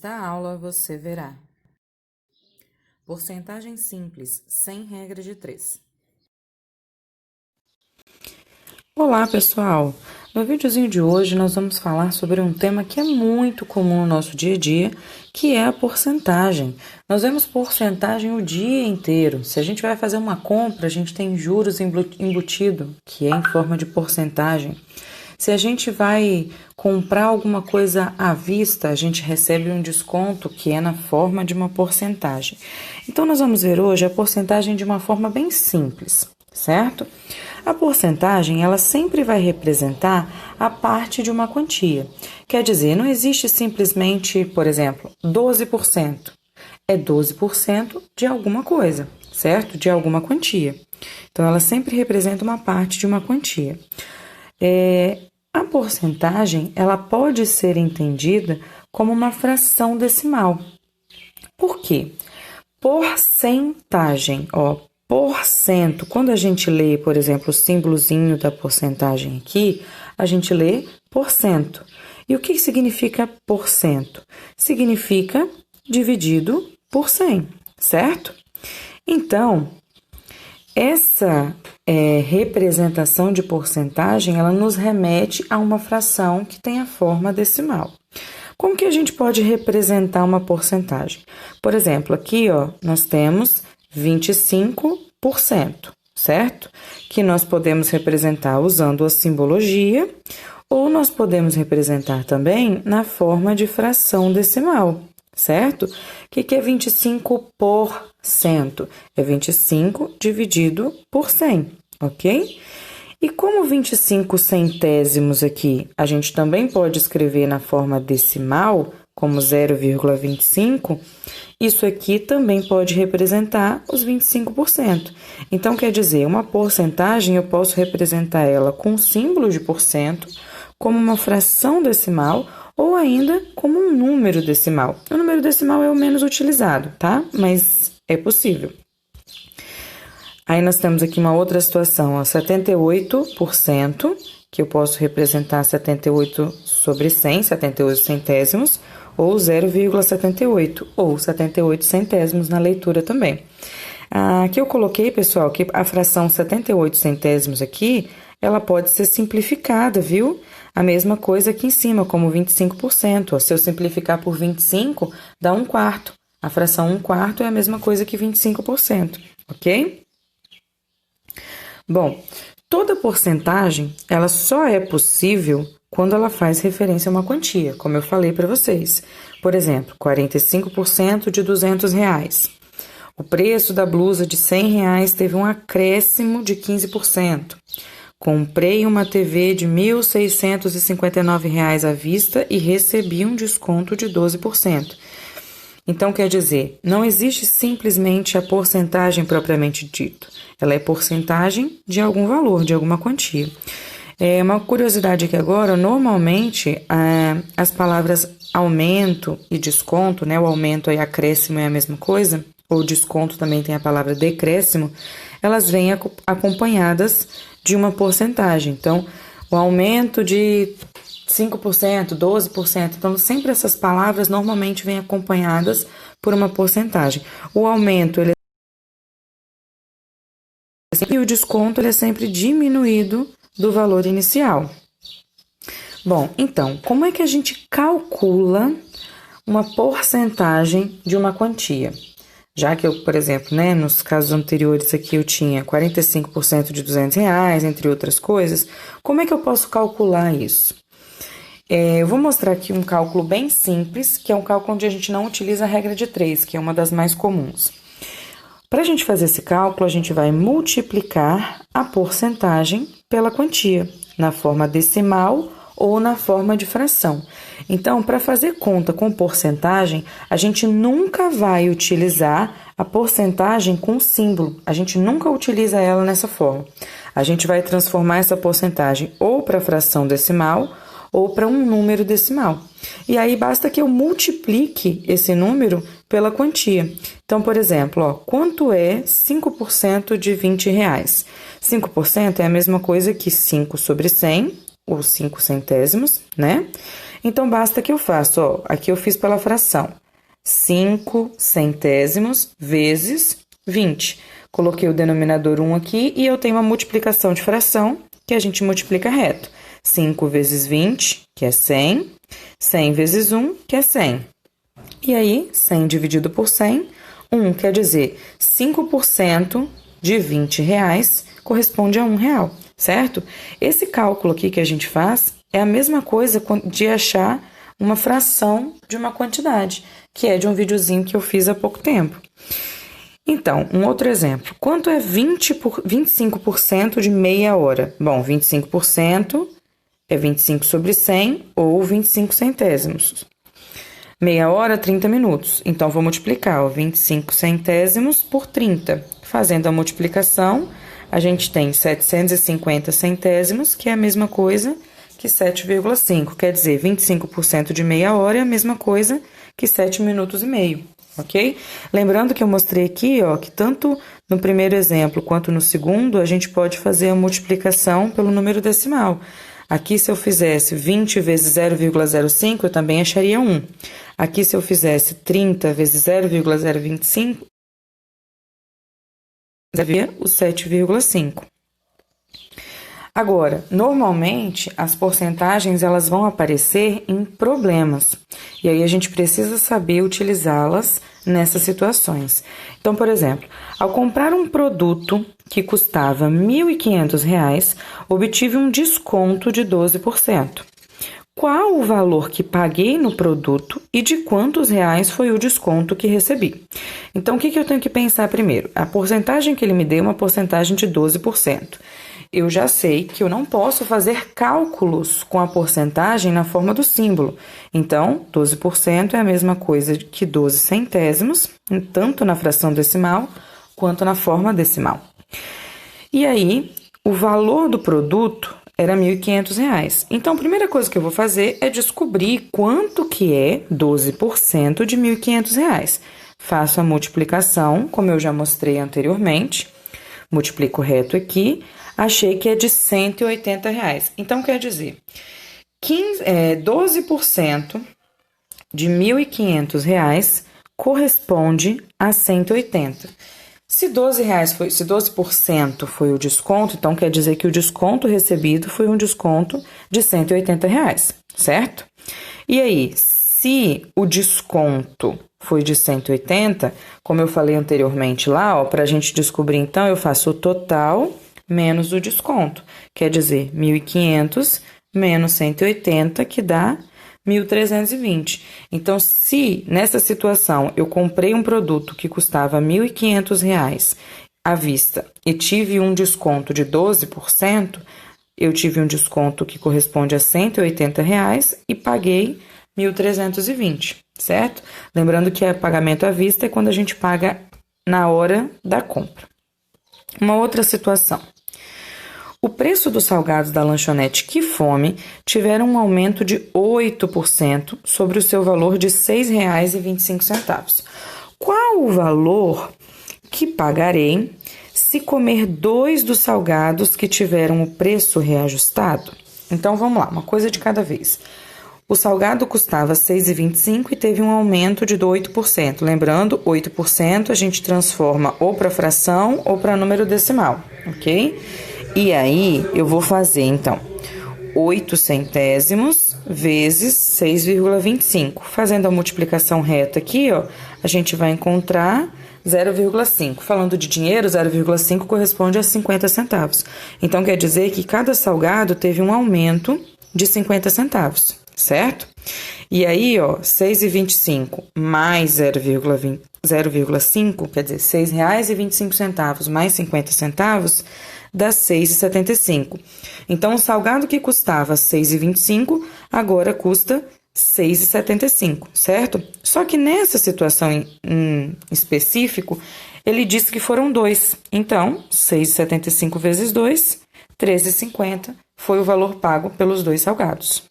Nesta aula você verá porcentagem simples, sem regra de 3. Olá pessoal, no videozinho de hoje nós vamos falar sobre um tema que é muito comum no nosso dia a dia, que é a porcentagem. Nós vemos porcentagem o dia inteiro. Se a gente vai fazer uma compra, a gente tem juros embutido, que é em forma de porcentagem. Se a gente vai comprar alguma coisa à vista, a gente recebe um desconto que é na forma de uma porcentagem. Então, nós vamos ver hoje a porcentagem de uma forma bem simples, certo? A porcentagem, ela sempre vai representar a parte de uma quantia. Quer dizer, não existe simplesmente, por exemplo, 12%. É 12% de alguma coisa, certo? De alguma quantia. Então, ela sempre representa uma parte de uma quantia. A porcentagem, ela pode ser entendida como uma fração decimal. Por quê? Porcentagem, porcento. Quando a gente lê, por exemplo, o símbolozinho da porcentagem aqui, a gente lê porcento. E o que significa porcento? Significa dividido por 100, certo? Então, essa representação de porcentagem, ela nos remete a uma fração que tem a forma decimal. Como que a gente pode representar uma porcentagem? Por exemplo, aqui, nós temos 25%, certo? Que nós podemos representar usando a simbologia, ou nós podemos representar também na forma de fração decimal, certo? O que é 25%? É 25 dividido por 100, ok? E como 25 centésimos aqui, a gente também pode escrever na forma decimal, como 0,25, isso aqui também pode representar os 25%. Então, quer dizer, uma porcentagem eu posso representar ela com o símbolo de porcento, como uma fração decimal, ou ainda como um número decimal. O número decimal é o menos utilizado, tá? Mas é possível. Aí nós temos aqui uma outra situação, 78%, que eu posso representar 78 sobre 100, 78 centésimos, ou 0,78, ou 78 centésimos na leitura também. Aqui eu coloquei, pessoal, que a fração 78 centésimos aqui, ela pode ser simplificada, viu? A mesma coisa aqui em cima, como 25%. Se eu simplificar por 25, dá 1/4. A fração 1/4 é a mesma coisa que 25%, ok? Bom, toda porcentagem, ela só é possível quando ela faz referência a uma quantia, como eu falei para vocês. Por exemplo, 45% de R$200. O preço da blusa de R$100 teve um acréscimo de 15%. Comprei uma TV de R$1.659 à vista e recebi um desconto de 12%. Então, quer dizer, não existe simplesmente a porcentagem propriamente dita. Ela é porcentagem de algum valor, de alguma quantia. Uma curiosidade aqui agora, normalmente, as palavras aumento e desconto, né? O aumento e acréscimo é a mesma coisa, ou desconto também tem a palavra decréscimo, elas vêm acompanhadas de uma porcentagem. Então, o aumento de 5%, 12%. Então, sempre essas palavras normalmente vêm acompanhadas por uma porcentagem. O aumento, e o desconto, ele é sempre diminuído do valor inicial. Bom, então, como é que a gente calcula uma porcentagem de uma quantia? Já que eu, por exemplo, nos casos anteriores aqui eu tinha 45% de R$200, entre outras coisas, como é que eu posso calcular isso? Eu vou mostrar aqui um cálculo bem simples, que é um cálculo onde a gente não utiliza a regra de 3, que é uma das mais comuns. Para a gente fazer esse cálculo, a gente vai multiplicar a porcentagem pela quantia, na forma decimal ou na forma de fração. Então, para fazer conta com porcentagem, a gente nunca vai utilizar a porcentagem com símbolo. A gente nunca utiliza ela nessa forma. A gente vai transformar essa porcentagem ou para fração decimal ou para um número decimal. E aí, basta que eu multiplique esse número pela quantia. Então, por exemplo, quanto é 5% de R$20? 5% é a mesma coisa que 5 sobre 100, ou 5 centésimos, né? Então, basta que eu faça, ó, aqui eu fiz pela fração, 5 centésimos vezes 20. Coloquei o denominador 1 aqui e eu tenho uma multiplicação de fração que a gente multiplica reto. 5 vezes 20, que é 100. 100 vezes 1, que é 100. E aí, 100 dividido por 100, 1 quer dizer 5% de R$20 corresponde a R$1, certo? Esse cálculo aqui que a gente faz é a mesma coisa de achar uma fração de uma quantidade, que é de um videozinho que eu fiz há pouco tempo. Então, um outro exemplo. Quanto é 25% de meia hora? Bom, 25% é 25 sobre 100 ou 25 centésimos. Meia hora, 30 minutos. Então, vou multiplicar, ó, 25 centésimos por 30. Fazendo a multiplicação, a gente tem 750 centésimos, que é a mesma coisa que 7,5. Quer dizer, 25% de meia hora é a mesma coisa que 7 minutos e meio, ok? Lembrando que eu mostrei aqui, ó, que tanto no primeiro exemplo quanto no segundo, a gente pode fazer a multiplicação pelo número decimal. Aqui, se eu fizesse 20 vezes 0,05, eu também acharia 1. Aqui, se eu fizesse 30 vezes 0,025, daria o 7,5. Agora, normalmente, as porcentagens elas vão aparecer em problemas. E aí, a gente precisa saber utilizá-las nessas situações. Então, por exemplo, ao comprar um produto que custava R$ 1.500, obtive um desconto de 12%. Qual o valor que paguei no produto e de quantos reais foi o desconto que recebi? Então, o que eu tenho que pensar primeiro? A porcentagem que ele me deu é uma porcentagem de 12%. Eu já sei que eu não posso fazer cálculos com a porcentagem na forma do símbolo. Então, 12% é a mesma coisa que 12 centésimos, tanto na fração decimal quanto na forma decimal. E aí, o valor do produto era R$ 1.500. Então, a primeira coisa que eu vou fazer é descobrir quanto que é 12% de R$ 1.500. Faço a multiplicação, como eu já mostrei anteriormente. Multiplico reto aqui. Achei que é de R$ 180. Então, quer dizer, 12% de R$ 1.500 corresponde a 180. Se 12% foi o desconto, então quer dizer que o desconto recebido foi um desconto de R$ 180, certo? E aí, se o desconto foi de 180, como eu falei anteriormente lá, ó, para a gente descobrir, então, eu faço o total menos o desconto. Quer dizer, 1.500 menos 180, que dá 1.320. Então, se nessa situação eu comprei um produto que custava R$ 1.500 à vista e tive um desconto de 12%, eu tive um desconto que corresponde a R$ 180 e paguei 1.320, certo? Lembrando que pagamento à vista é quando a gente paga na hora da compra. Uma outra situação. O preço dos salgados da lanchonete Que Fome tiveram um aumento de 8% sobre o seu valor de R$ 6,25. Qual o valor que pagarei se comer 2 dos salgados que tiveram o preço reajustado? Então, vamos lá, uma coisa de cada vez. O salgado custava R$ 6,25 e teve um aumento de 8%. Lembrando, 8% a gente transforma ou para fração ou para número decimal, ok? E aí, eu vou fazer, então, 8 centésimos vezes 6,25. Fazendo a multiplicação reta aqui, ó, a gente vai encontrar 0,5. Falando de dinheiro, 0,5 corresponde a 50 centavos. Então, quer dizer que cada salgado teve um aumento de 50 centavos, certo? E aí, ó, 6,25 mais 0,5, quer dizer, R$ 6,25 mais 50 centavos, dá R$ 6,75. Então, o salgado que custava R$ 6,25, agora custa R$ 6,75, certo? Só que nessa situação em específico, ele disse que foram 2. Então, 6,75 vezes 2, 13,50 foi o valor pago pelos 2 salgados.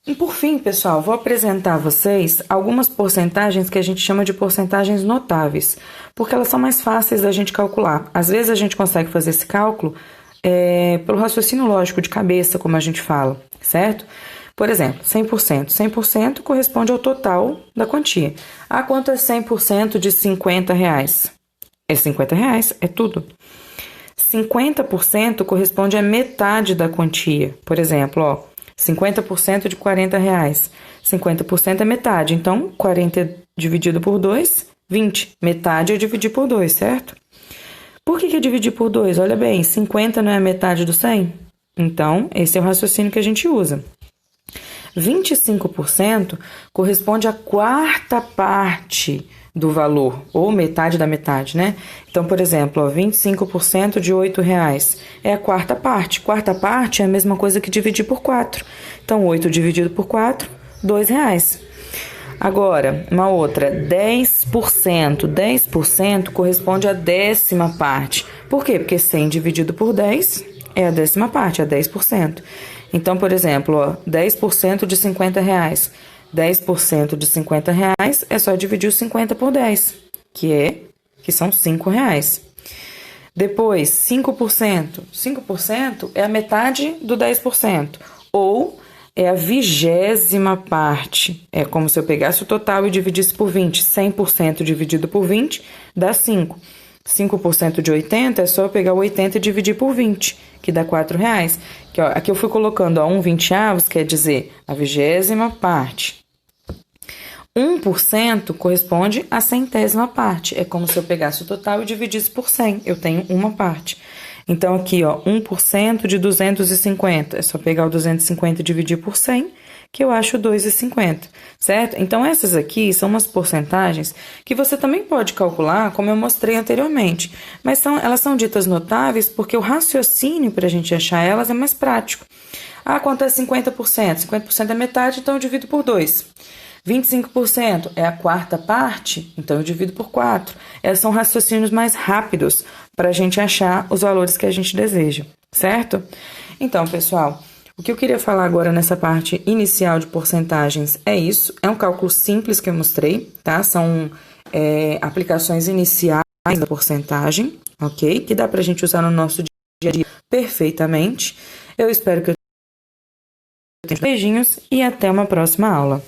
E por fim, pessoal, vou apresentar a vocês algumas porcentagens que a gente chama de porcentagens notáveis, porque elas são mais fáceis da gente calcular. Às vezes a gente consegue fazer esse cálculo pelo raciocínio lógico de cabeça, como a gente fala, certo? Por exemplo, 100%. 100% corresponde ao total da quantia. Ah, quanto é 100% de R$50? É R$50, é tudo. 50% corresponde à metade da quantia. Por exemplo, ó, 50% de R$40. 50% é metade. Então, 40 dividido por 2, 20. Metade é dividir por 2, certo? Por que é dividir por 2? Olha bem, 50 não é a metade do 100? Então, esse é o raciocínio que a gente usa. 25% corresponde à quarta parte do valor, ou metade da metade, né? Então, por exemplo, ó, 25% de R$8 é a quarta parte. Quarta parte é a mesma coisa que dividir por 4. Então, 8 dividido por 4, R$2. Agora, uma outra, 10%. 10% corresponde à décima parte. Por quê? Porque 100 dividido por 10 é a décima parte, é 10%. Então, por exemplo, ó, 10% de R$50. 10% de R$50 é só dividir os 50 por 10, que são R$5. Depois, 5%. 5% é a metade do 10%, ou é a 20ª parte. É como se eu pegasse o total e dividisse por 20. 100% dividido por 20 dá 5. 5% de 80 é só eu pegar o 80 e dividir por 20, que dá R$4. Que, ó, aqui eu fui colocando 1/20, quer dizer a 20ª parte. 1% corresponde à 100ª parte. É como se eu pegasse o total e dividisse por 100. Eu tenho uma parte. Então, aqui, ó, 1% de 250. É só pegar o 250 e dividir por 100, que eu acho 2,50, certo? Então, essas aqui são umas porcentagens que você também pode calcular, como eu mostrei anteriormente. Mas elas são ditas notáveis porque o raciocínio para a gente achar elas é mais prático. Ah, quanto é 50%? 50% é metade, então eu divido por 2. 25% é a quarta parte, então eu divido por 4. Esses são raciocínios mais rápidos para a gente achar os valores que a gente deseja, certo? Então, pessoal, o que eu queria falar agora nessa parte inicial de porcentagens é isso. É um cálculo simples que eu mostrei, tá? São aplicações iniciais da porcentagem, ok? Que dá para a gente usar no nosso dia a dia perfeitamente. Eu espero que eu tenha beijinhos e até uma próxima aula.